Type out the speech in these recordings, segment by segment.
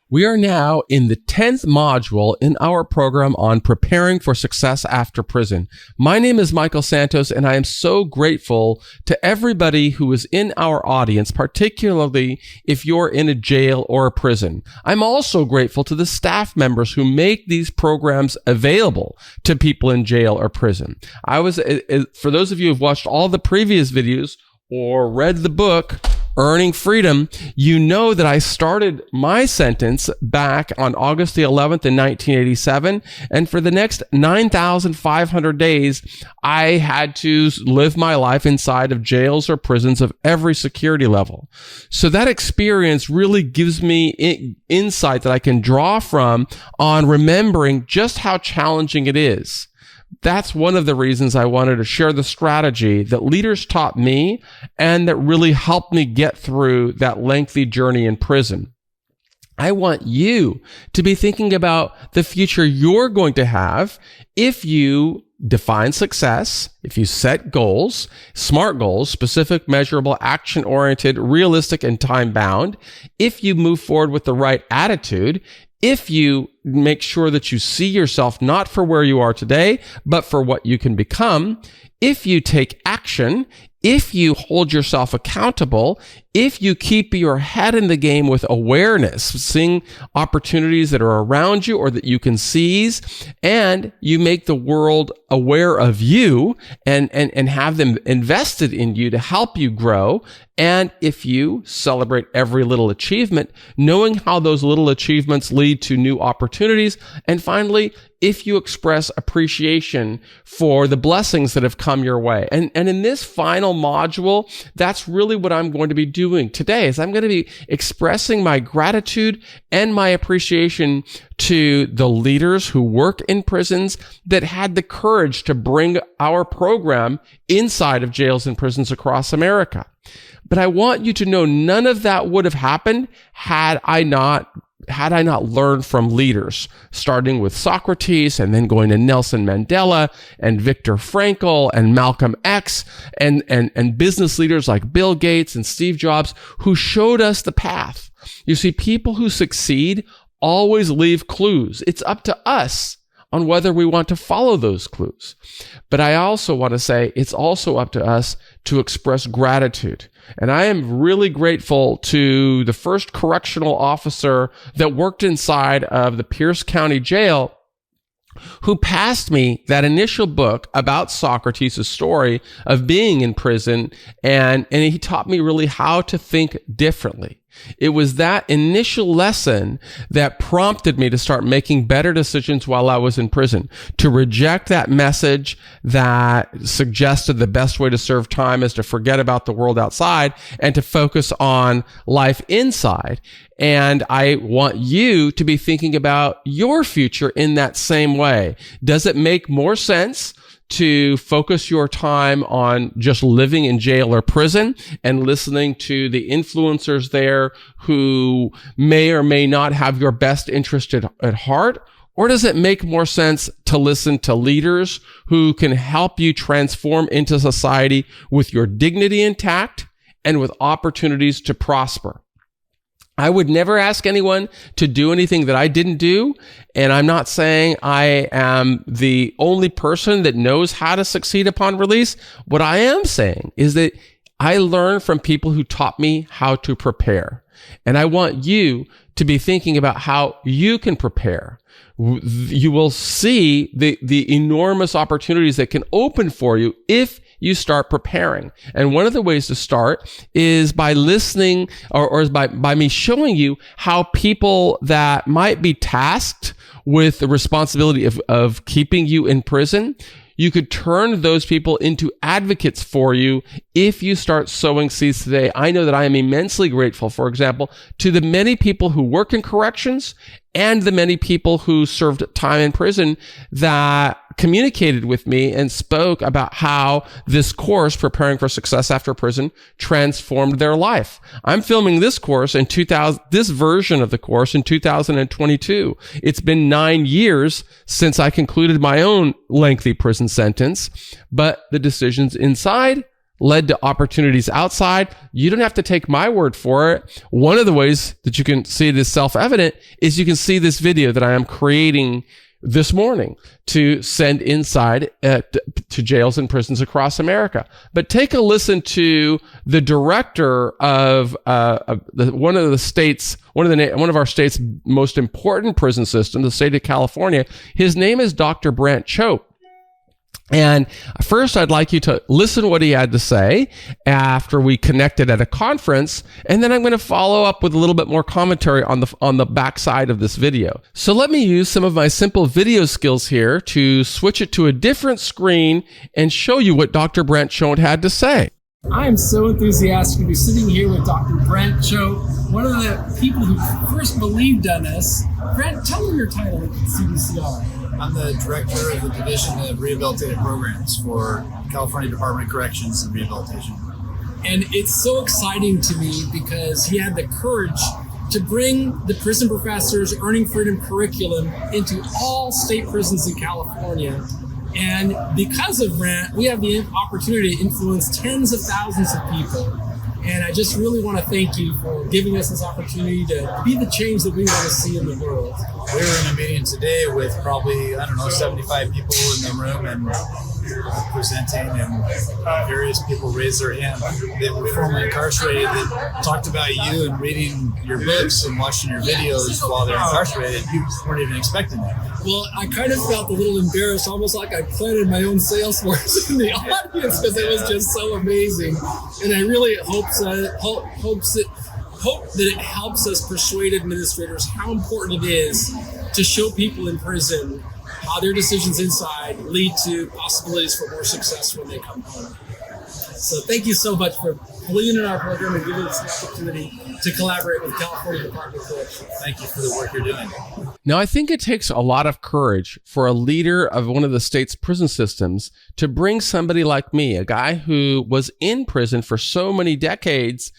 We are now in the 10th module in our program on preparing for success after prison. My name is Michael Santos, and I am so grateful to everybody who is in our audience, particularly if you're in a jail or a prison. I'm also grateful to the staff members who make these programs available to people in jail or prison. For those of you who've watched all the previous videos or read the book, Earning Freedom, you know that I started my sentence back on August the 11th in 1987. And for the next 9,500 days, I had to live my life inside of jails or prisons of every security level. So that experience really gives me insight that I can draw from on remembering just how challenging it is. That's one of the reasons I wanted to share the strategy that leaders taught me and that really helped me get through that lengthy journey in prison. I want you to be thinking about the future you're going to have if you define success, if you set goals, SMART goals, specific, measurable, action-oriented, realistic, and time-bound, if you move forward with the right attitude, if you make sure that you see yourself not for where you are today, but for what you can become, if you take action, if you hold yourself accountable, if you keep your head in the game with awareness, seeing opportunities that are around you or that you can seize, and you make the world aware of you and have them invested in you to help you grow, and if you celebrate every little achievement, knowing how those little achievements lead to new opportunities, and finally, if you express appreciation for the blessings that have come your way. And in this final module, that's really what I'm going to be doing today, is I'm going to be expressing my gratitude and my appreciation to the leaders who work in prisons that had the courage to bring our program inside of jails and prisons across America. But I want you to know none of that would have happened had I not learned from leaders, starting with Socrates and then going to Nelson Mandela and Viktor Frankl and Malcolm X and business leaders like Bill Gates and Steve Jobs, who showed us the path. You see, people who succeed always leave clues. It's up to us on whether we want to follow those clues. But I also want to say it's also up to us to express gratitude. And I am really grateful to the first correctional officer that worked inside of the Pierce County Jail, who passed me that initial book about Socrates' story of being in prison, and he taught me really how to think differently. It was that initial lesson that prompted me to start making better decisions while I was in prison, to reject that message that suggested the best way to serve time is to forget about the world outside and to focus on life inside. And I want you to be thinking about your future in that same way. Does it make more sense to focus your time on just living in jail or prison and listening to the influencers there who may or may not have your best interest at heart? Or does it make more sense to listen to leaders who can help you transform into society with your dignity intact and with opportunities to prosper? I would never ask anyone to do anything that I didn't do. And I'm not saying I am the only person that knows how to succeed upon release. What I am saying is that I learned from people who taught me how to prepare. And I want you to be thinking about how you can prepare. You will see the enormous opportunities that can open for you if you start preparing. And one of the ways to start is by listening or by me showing you how people that might be tasked with the responsibility of keeping you in prison, you could turn those people into advocates for you if you start sowing seeds today. I know that I am immensely grateful, for example, to the many people who work in corrections and the many people who served time in prison that communicated with me and spoke about how this course, Preparing for Success After Prison, transformed their life. I'm filming this course in this version of the course in 2022. It's been 9 years since I concluded my own lengthy prison sentence, but the decisions inside led to opportunities outside. You don't have to take my word for it. One of the ways that you can see it is self-evident is you can see this video that I am creating this morning to send inside to jails and prisons across America. But take a listen to the director of one of our state's most important prison systems, the state of California. His name is Dr. Brent Choate. And first, I'd like you to listen to what he had to say after we connected at a conference, and then I'm going to follow up with a little bit more commentary on the backside of this video. So let me use some of my simple video skills here to switch it to a different screen and show you what Dr. Brent Choate had to say. I am so enthusiastic to be sitting here with Dr. Brent Choate, one of the people who first believed in us. Brent, tell me your title at CDCR. I'm the director of the Division of Rehabilitative Programs for California Department of Corrections and Rehabilitation. And it's so exciting to me because he had the courage to bring the prison professors' Earning Freedom curriculum into all state prisons in California. And because of Brent, we have the opportunity to influence tens of thousands of people. And I just really want to thank you for giving us this opportunity to be the change that we want to see in the world. We were in a meeting today with probably, 75 people in the room and presenting, and various people raised their hand. They were formerly incarcerated that talked about you and reading your books and watching your videos while they're incarcerated. You weren't even expecting that. Well, I kind of felt a little embarrassed, almost like I planted my own sales force in the audience because it was just so amazing. And I really hope that it helps us persuade administrators how important it is to show people in prison how their decisions inside lead to possibilities for more success when they come home. So thank you so much for believing in our program and giving us the opportunity to collaborate with California Department of Corrections. Thank you for the work you're doing. Now, I think it takes a lot of courage for a leader of one of the state's prison systems to bring somebody like me, a guy who was in prison for so many decades,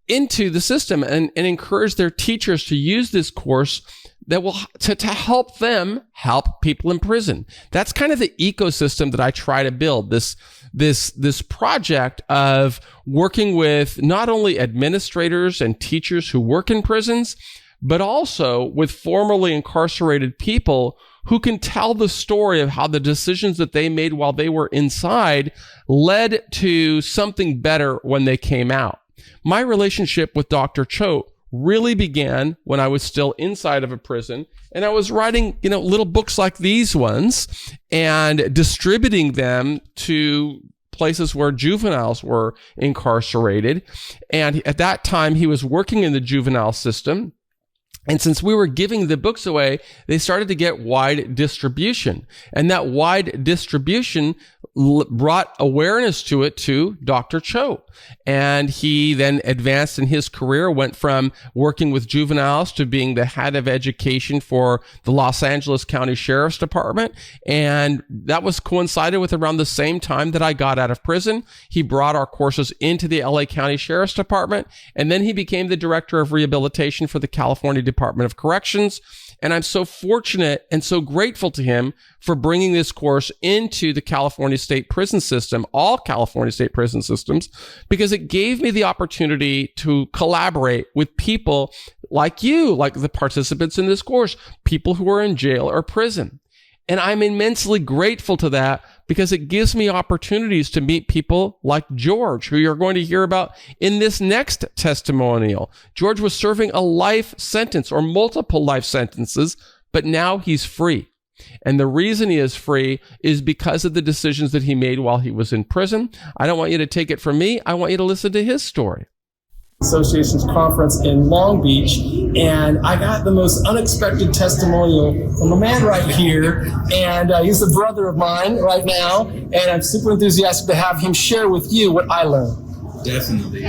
into the system and encourage their teachers to use this course that will to help them help people in prison. That's kind of the ecosystem that I try to build, this project of working with not only administrators and teachers who work in prisons, but also with formerly incarcerated people who can tell the story of how the decisions that they made while they were inside led to something better when they came out. My relationship with Dr. Choate really began when I was still inside of a prison, and I was writing, little books like these ones and distributing them to places where juveniles were incarcerated. And at that time, he was working in the juvenile system. And since we were giving the books away, they started to get wide distribution. And that wide distribution brought awareness to it to Dr. Choate. And he then advanced in his career, went from working with juveniles to being the head of education for the Los Angeles County Sheriff's Department. And that was coincided with around the same time that I got out of prison. He brought our courses into the LA County Sheriff's Department. And then he became the director of rehabilitation for the California Department of Corrections. And I'm so fortunate and so grateful to him for bringing this course into the California State Prison System, all California State Prison Systems, because it gave me the opportunity to collaborate with people like you, like the participants in this course, people who are in jail or prison. And I'm immensely grateful to that because it gives me opportunities to meet people like George, who you're going to hear about in this next testimonial. George was serving a life sentence or multiple life sentences, but now he's free. And the reason he is free is because of the decisions that he made while he was in prison. I don't want you to take it from me. I want you to listen to his story. Association's conference in Long Beach, and I got the most unexpected testimonial from a man right here, and he's a brother of mine right now, and I'm super enthusiastic to have him share with you what I learned. Definitely.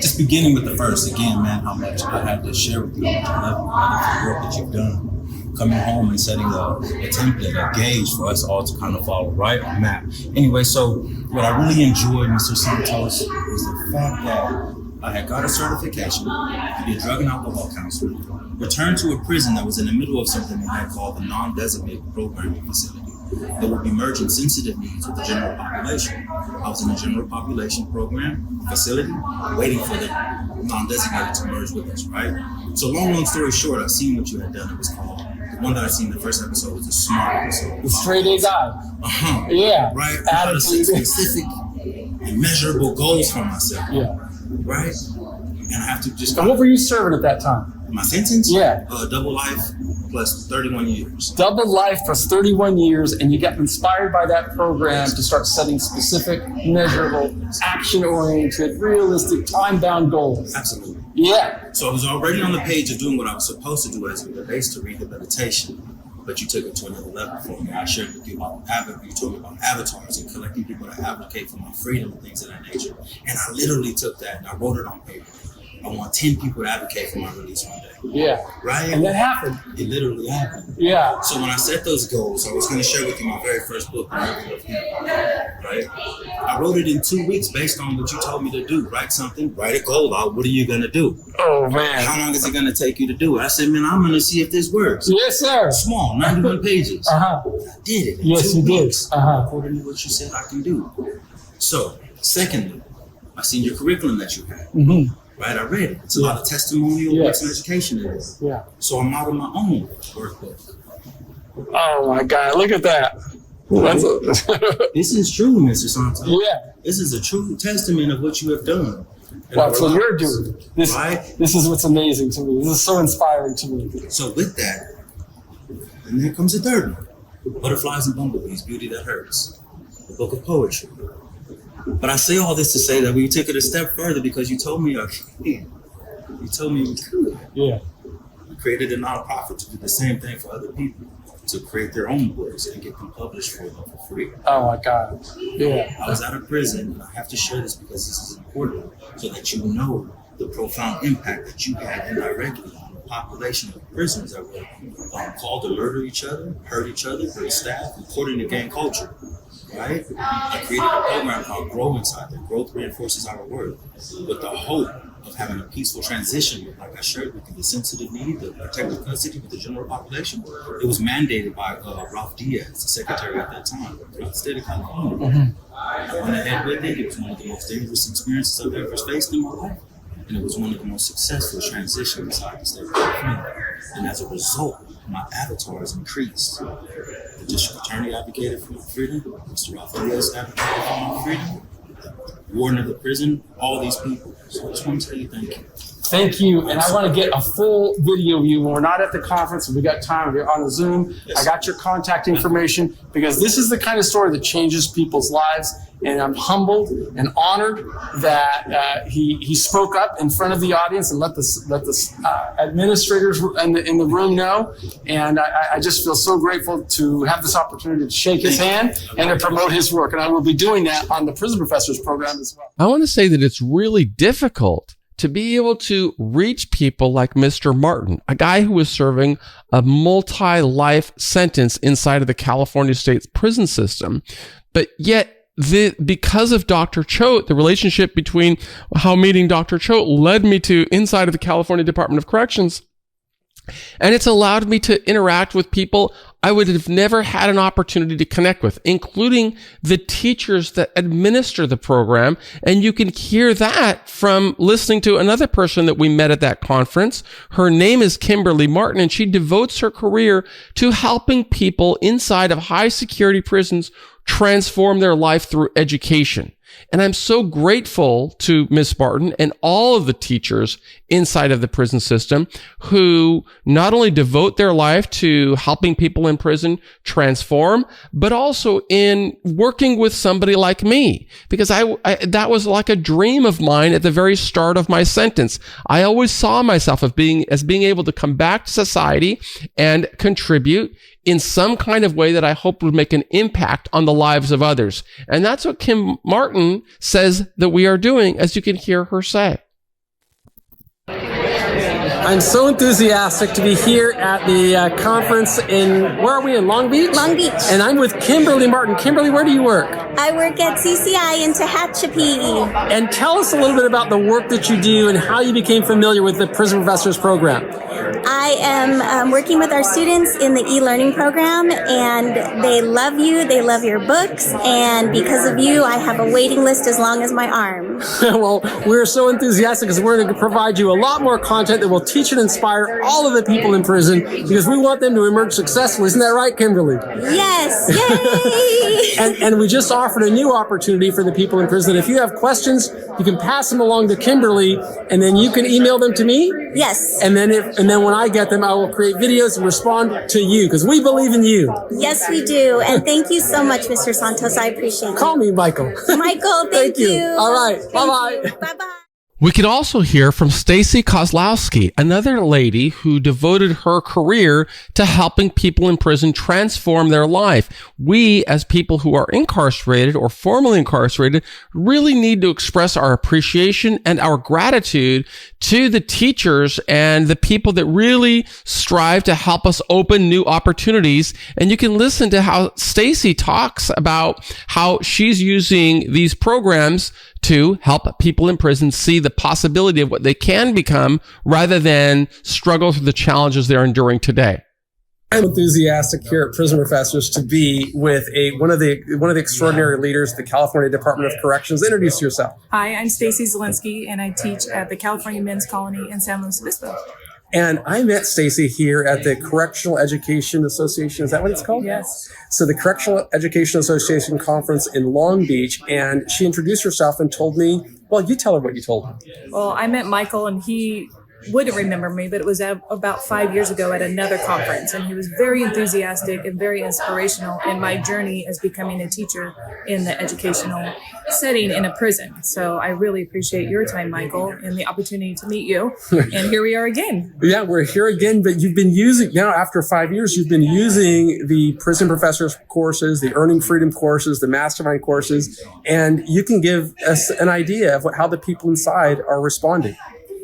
Just beginning with the verse, again, man, how much I had to share with you, how much I love the work that you've done. Coming home and setting a template, a gauge for us all to kind of follow, right? A map. Anyway, so what I really enjoyed, Mr. Santos, was the fact that I had got a certification to be a drug and alcohol counselor, returned to a prison that was in the middle of something they had called the non-designated programming facility. that would be merging sensitive needs with the general population. I was in a general population program facility waiting for the non-designated to merge with us, right? So long story short, I seen what you had done. It was called, the one that I seen the first episode was a smart episode. The straight A guy. Yeah. Right? I had to set specific and measurable goals for myself. Yeah. Right? And I have to just... And what were you serving at that time? My sentence? Yeah. Double life plus 31 years. Double life plus 31 years, and you got inspired by that program to start setting specific, measurable, action-oriented, realistic, time-bound goals. Absolutely. Yeah. So I was already on the page of doing what I was supposed to do as it relates to rehabilitation, but you took it to another level for me. I shared with you about you told me about avatars and collecting people to advocate for my freedom and things of that nature. And I literally took that and I wrote it on paper. I want 10 people to advocate for my release one day. Yeah. Right? And that happened. It literally happened. Yeah. So when I set those goals, I was going to share with you my very first book, The Miracle of Him. Right? I wrote it in 2 weeks based on what you told me to do. Write something, write a goal out. What are you going to do? Oh, man. How long is it going to take you to do it? I said, man, I'm going to see if this works. Yes, sir. Small, 91 pages. Uh-huh. I did it in Yes, 2 you did. weeks. Uh-huh. According to what you said I can do. So, secondly, I seen your curriculum that you had. Mm-hmm. Right, I read it. It's a lot of testimonial works and education in it. Yeah. So I'm out of my own workbook. Oh my God! Look at that. This is true, Mr. Santos. Yeah. This is a true testament of what you have done. Well, that's what you're doing. This is what's amazing to me. This is so inspiring to me. So with that, and there comes the third one. Butterflies and Bumblebees, Beauty That Hurts. The book of poetry. But I say all this to say that we took it a step further because you told me I can. You told me we could. Yeah. We created a nonprofit to do the same thing for other people, to create their own books and get them published for them for free. Oh my God. Yeah. I was out of prison, and I have to share this because this is important, so that you know the profound impact that you had indirectly on the population of prisoners that were called to murder each other, hurt staff, according to gang culture. Right? I created a program called Grow Inside that growth reinforces our worth with the hope of having a peaceful transition, like I shared with you, the sensitive need, the protective custody with the general population. It was mandated by Ralph Diaz, the secretary at that time, throughout the state of California. Mm-hmm. I went ahead with it. It was one of the most dangerous experiences I've ever faced in my life. And it was one of the most successful transitions inside the state of California. And as a result, my avatars increased. The district attorney advocated for my freedom. Mr. Ralph Diaz advocated for my freedom. The warden of the prison, all these people. So I just want to tell you thank you. Thank you. And I want to get a full video of you when we're not at the conference. If we got time, we're on a Zoom. Yes. I got your contact information because this is the kind of story that changes people's lives. And I'm humbled and honored that he spoke up in front of the audience and let the administrators in the room know. And I just feel so grateful to have this opportunity to shake his hand and to promote his work. And I will be doing that on the Prison Professors program as well. I want to say that it's really difficult to be able to reach people like Mr. Martin, a guy who was serving a multi-life sentence inside of the California state prison system, but yet because of Dr. Choate, the relationship between how meeting Dr. Choate led me to inside of the California Department of Corrections. And it's allowed me to interact with people I would have never had an opportunity to connect with, including the teachers that administer the program. And you can hear that from listening to another person that we met at that conference. Her name is Kimberly Martin, and she devotes her career to helping people inside of high security prisons transform their life through education. And I'm so grateful to Miss Martin and all of the teachers inside of the prison system who not only devote their life to helping people in prison transform, but also in working with somebody like me, because I that was like a dream of mine at the very start of my sentence. I always saw myself as being able to come back to society and contribute in some kind of way that I hope would make an impact on the lives of others. And that's what Kim Martin says that we are doing, as you can hear her say. I'm so enthusiastic to be here at the conference where are we in Long Beach? Long Beach. And I'm with Kimberly Martin. Kimberly, where do you work? I work at CCI in Tehachapi. And tell us a little bit about the work that you do and how you became familiar with the Prison Professors program. I am working with our students in the e-learning program, and they love you. They love your books, and because of you, I have a waiting list as long as my arm. Well, we're so enthusiastic because we're going to provide you a lot more content that will teach and inspire all of the people in prison because we want them to emerge successful. Isn't that right, Kimberly? Yes, yay! And we just offered a new opportunity for the people in prison. If you have questions, you can pass them along to Kimberly, and then you can email them to me. Yes. And then when I get them, I will create videos and respond to you because we believe in you. Yes, we do. And thank you so much, Mr. Santos. I appreciate it. Call me Michael. Michael, thank you. All right. Bye-bye. Bye-bye. We could also hear from Stacy Kozlowski, another lady who devoted her career to helping people in prison transform their life. We, as people who are incarcerated or formerly incarcerated, really need to express our appreciation and our gratitude to the teachers and the people that really strive to help us open new opportunities. And you can listen to how Stacy talks about how she's using these programs to help people in prison see the possibility of what they can become rather than struggle through the challenges they're enduring today. I'm enthusiastic here at Prison Professors to be with one of the extraordinary leaders of the California Department of Corrections. Introduce yourself. Hi, I'm Stacy Zielinski, and I teach at the California Men's Colony in San Luis Obispo. And I met Stacy here at the Correctional Education Association. Is that what it's called? Yes. So the Correctional Education Association conference in Long Beach, and she introduced herself and told me, well, you tell her what you told her. Well, I met Michael, and he wouldn't remember me, but it was about 5 years ago at another conference, and he was very enthusiastic and very inspirational in my journey as becoming a teacher in the educational setting in a prison. So I really appreciate your time, Michael, and the opportunity to meet you. And here we are again. Yeah, we're here again, but you've been using, now after 5 years, you've been using the Prison Professors courses, the Earning Freedom courses, the Mastermind courses, and you can give us an idea of how the people inside are responding.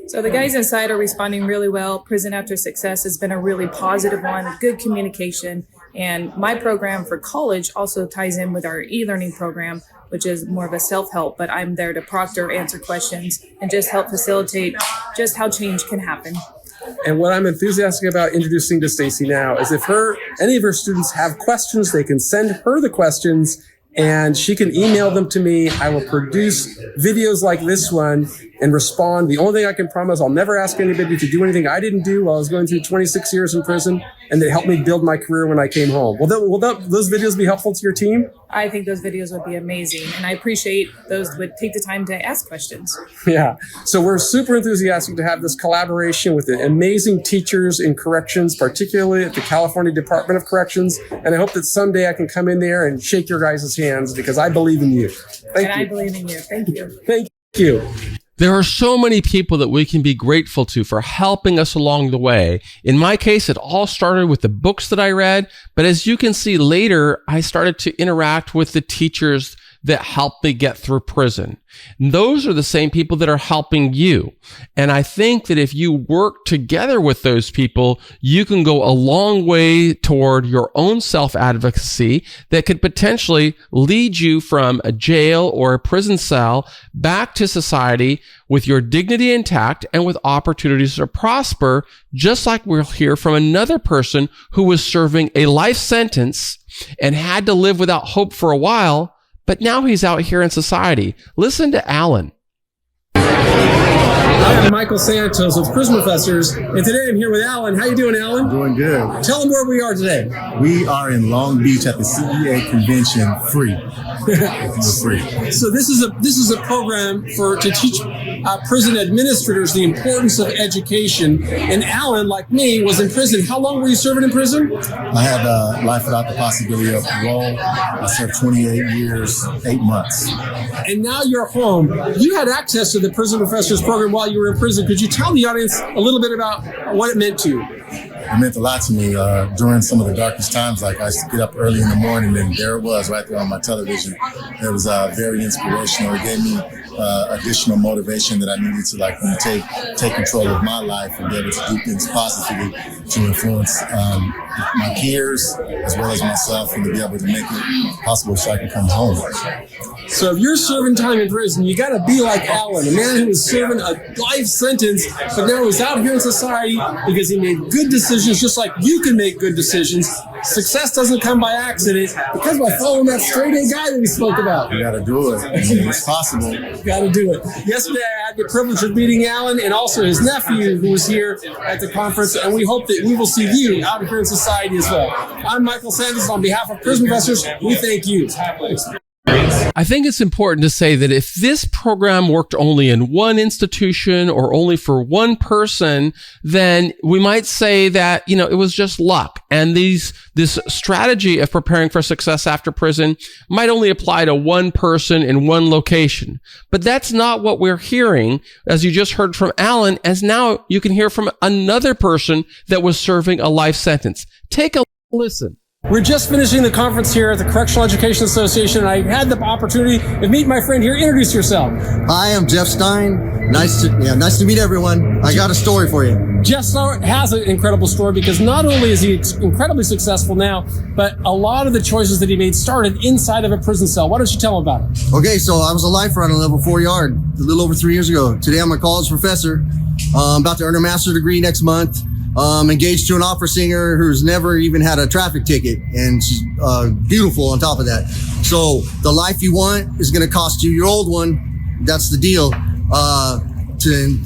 So the guys inside are responding really well. Prison After Success has been a really positive one, good communication. And my program for college also ties in with our e-learning program, which is more of a self-help, but I'm there to proctor, answer questions, and just help facilitate just how change can happen. And what I'm enthusiastic about introducing to Stacy now is if any of her students have questions, they can send her the questions and she can email them to me. I will produce videos like this one and respond. The only thing I can promise, I'll never ask anybody to do anything I didn't do while I was going through 26 years in prison, and they helped me build my career when I came home. Will those videos be helpful to your team? I think those videos would be amazing, and I appreciate those who would take the time to ask questions. Yeah. So we're super enthusiastic to have this collaboration with the amazing teachers in corrections, particularly at the California Department of Corrections. And I hope that someday I can come in there and shake your guys' hands because I believe in you. Thank you. I believe in you. Thank you. Thank you. There are so many people that we can be grateful to for helping us along the way. In my case, it all started with the books that I read, but as you can see later, I started to interact with the teachers that helped me get through prison. And those are the same people that are helping you. And I think that if you work together with those people, you can go a long way toward your own self-advocacy that could potentially lead you from a jail or a prison cell back to society with your dignity intact and with opportunities to prosper, just like we'll hear from another person who was serving a life sentence and had to live without hope for a while, but now he's out here in society. Listen to Alan. I'm Michael Santos with Prison Professors, and today I'm here with Alan. How you doing, Alan? Doing good. Tell them where we are today. We are in Long Beach at the CEA convention, free. Free. So this is a program to teach prison administrators the importance of education. And Alan, like me, was in prison. How long were you serving in prison? I had life without the possibility of parole. I served 28 years, 8 months. And now you're home. You had access to the Prison Professors program while you were in prison. Could you tell the audience a little bit about what it meant to you? It meant a lot to me during some of the darkest times. Like I used to get up early in the morning, and there it was right there on my television. It was very inspirational. It gave me additional motivation that I needed to like take control of my life and be able to do things positively to influence my peers as well as myself, and to be able to make it possible so I can come home. So if you're serving time in prison, you got to be like Alan, a man who was serving a life sentence, but now he's out here in society because he made good decisions, just like you can make good decisions. Success doesn't come by accident, because by following that straight A guy that we spoke about. You got to do it. It's possible. You got to do it. Yesterday, I had the privilege of meeting Alan and also his nephew, who was here at the conference, and we hope that we will see you out here in society as well. I'm Michael Santos. On behalf of Prison Professors, we thank you. I think it's important to say that if this program worked only in one institution or only for one person, then we might say that, it was just luck. And this strategy of preparing for success after prison might only apply to one person in one location. But that's not what we're hearing, as you just heard from Alan, as now you can hear from another person that was serving a life sentence. Take a listen. We're just finishing the conference here at the Correctional Education Association, and I had the opportunity to meet my friend here. Introduce yourself. Hi, I'm Jeff Stein. Nice to meet everyone. I got a story for you. Jeff Stein has an incredible story, because not only is he incredibly successful now, but a lot of the choices that he made started inside of a prison cell. Why don't you tell him about it? Okay, so I was a lifer on a level 4 yard a little over 3 years ago. Today I'm a college professor. I'm about to earn a master's degree next month. Engaged to an opera singer who's never even had a traffic ticket, and she's beautiful on top of that. So the life you want is going to cost you your old one. That's the deal.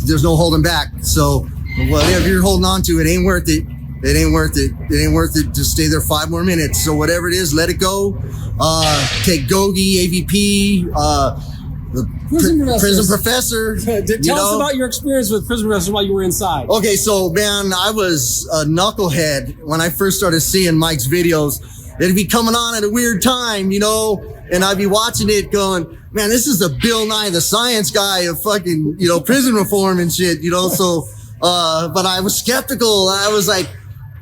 There's no holding back. So whatever you're holding on to, it ain't worth it. It ain't worth it. It ain't worth it to stay there 5 more minutes. So whatever it is, let it go. Take Gogi, AVP, the prison professor. Tell us about your experience with prison professor while you were inside. Okay, so man, I was a knucklehead when I first started seeing Mike's videos. It'd be coming on at a weird time, and I'd be watching it going, man, this is the Bill Nye the Science Guy of fucking, prison reform and shit, so, but I was skeptical. I was like,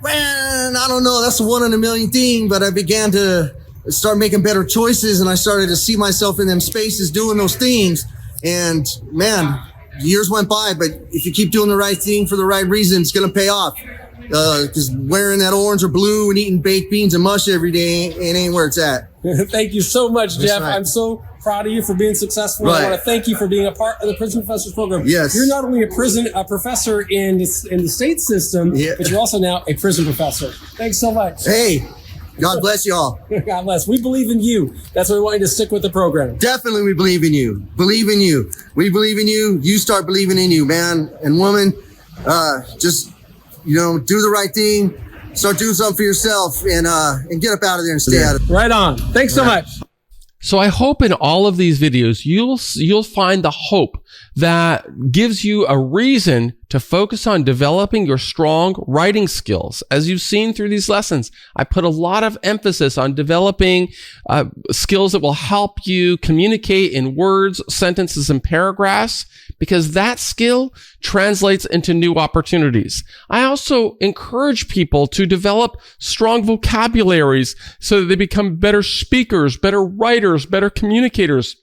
man, I don't know, that's a 1 in a million thing, but I began to start making better choices, and I started to see myself in them spaces doing those things. And man, years went by, but if you keep doing the right thing for the right reason, it's going to pay off. Because wearing that orange or blue and eating baked beans and mush every day, it ain't where it's at. Thank you so much, Jeff. Right. I'm so proud of you for being successful. Right. I want to thank you for being a part of the Prison Professors program. Yes. You're not only a professor in the state system, but you're also now a prison professor. Thanks so much. Hey, God bless y'all. God bless. We believe in you. That's why we want you to stick with the program. Definitely, we believe in you. Believe in you. We believe in you. You start believing in you, man and woman. Just, do the right thing. Start doing something for yourself, and get up out of there and stay out of it. Right on. Thanks so much. So I hope in all of these videos, you'll find the hope that gives you a reason to focus on developing your strong writing skills. As you've seen through these lessons, I put a lot of emphasis on developing skills that will help you communicate in words, sentences, and paragraphs, because that skill translates into new opportunities. I also encourage people to develop strong vocabularies so that they become better speakers, better writers, better communicators.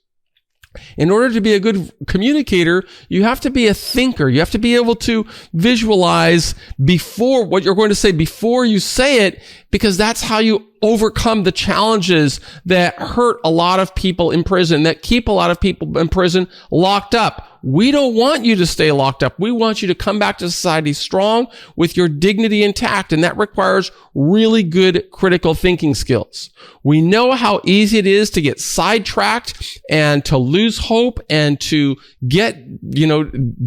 In order to be a good communicator, you have to be a thinker. You have to be able to visualize before what you're going to say before you say it, because that's how you overcome the challenges that hurt a lot of people in prison, that keep a lot of people in prison locked up. We don't want you to stay locked up. We want you to come back to society strong with your dignity intact, and that requires really good critical thinking skills. We know how easy it is to get sidetracked and to lose hope and to get,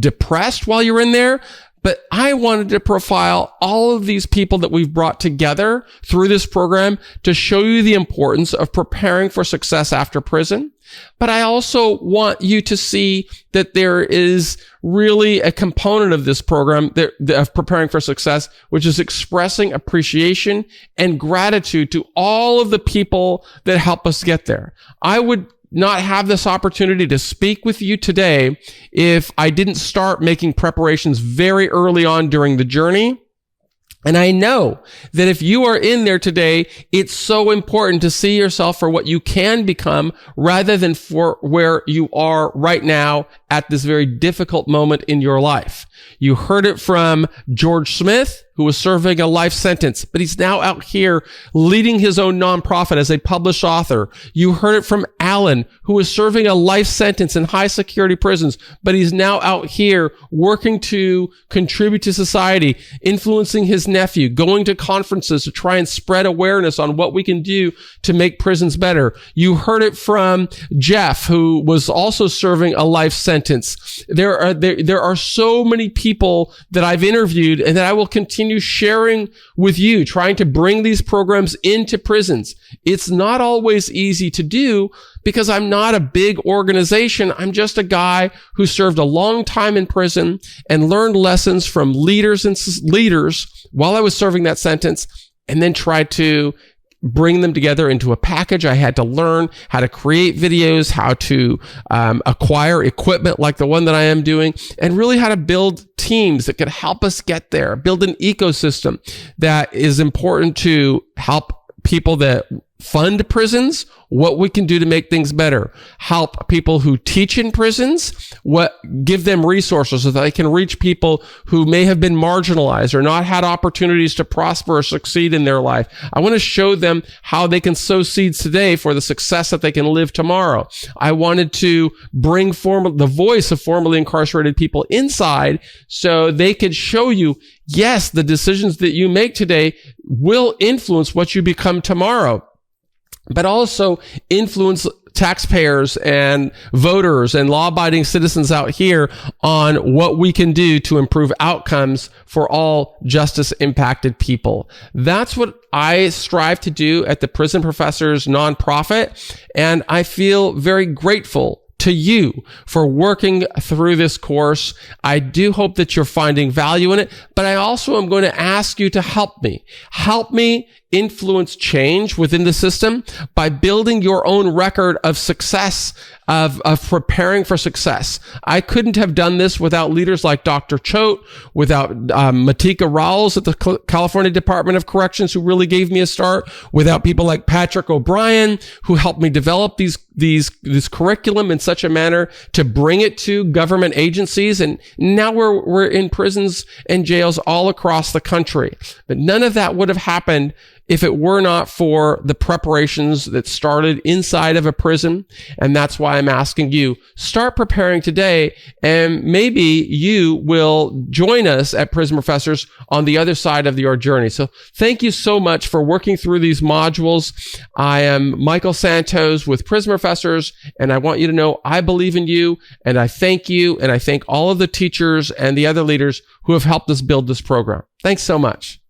depressed while you're in there. But I wanted to profile all of these people that we've brought together through this program to show you the importance of preparing for success after prison. But I also want you to see that there is really a component of this program of preparing for success, which is expressing appreciation and gratitude to all of the people that help us get there. I would not have this opportunity to speak with you today if I didn't start making preparations very early on during the journey. And I know that if you are in there today, it's so important to see yourself for what you can become rather than for where you are right now at this very difficult moment in your life. You heard it from George Smith, who was serving a life sentence, but he's now out here leading his own nonprofit as a published author. You heard it from Alan, who was serving a life sentence in high security prisons, but he's now out here working to contribute to society, influencing his nephew, going to conferences to try and spread awareness on what we can do to make prisons better. You heard it from Jeff, who was also serving a life sentence. There are so many people that I've interviewed and that I will continue sharing with you, trying to bring these programs into prisons. It's not always easy to do because I'm not a big organization. I'm just a guy who served a long time in prison and learned lessons from leaders while I was serving that sentence, and then tried to bring them together into a package. I had to learn how to create videos, how to acquire equipment like the one that I am doing, and really how to build teams that could help us get there, build an ecosystem that is important to help people that fund prisons, what we can do to make things better, help people who teach in prisons, give them resources so that they can reach people who may have been marginalized or not had opportunities to prosper or succeed in their life. I want to show them how they can sow seeds today for the success that they can live tomorrow. I wanted to bring the voice of formerly incarcerated people inside so they could show you, yes, the decisions that you make today will influence what you become tomorrow, but also influence taxpayers and voters and law-abiding citizens out here on what we can do to improve outcomes for all justice-impacted people. That's what I strive to do at the Prison Professors nonprofit, and I feel very grateful to you for working through this course. I do hope that you're finding value in it, but I also am going to ask you to help me influence change within the system by building your own record of success, of preparing for success. I couldn't have done this without leaders like Dr. Choate, without Matika Rawls at the California Department of Corrections, who really gave me a start, without people like Patrick O'Brien, who helped me develop this curriculum in such a manner to bring it to government agencies. And now we're in prisons and jails all across the country. But none of that would have happened if it were not for the preparations that started inside of a prison. And that's why I'm asking you, start preparing today, and maybe you will join us at Prison Professors on the other side of your journey. So thank you so much for working through these modules. I am Michael Santos with Prison Professors, and I want you to know I believe in you, and I thank you, and I thank all of the teachers and the other leaders who have helped us build this program. Thanks so much.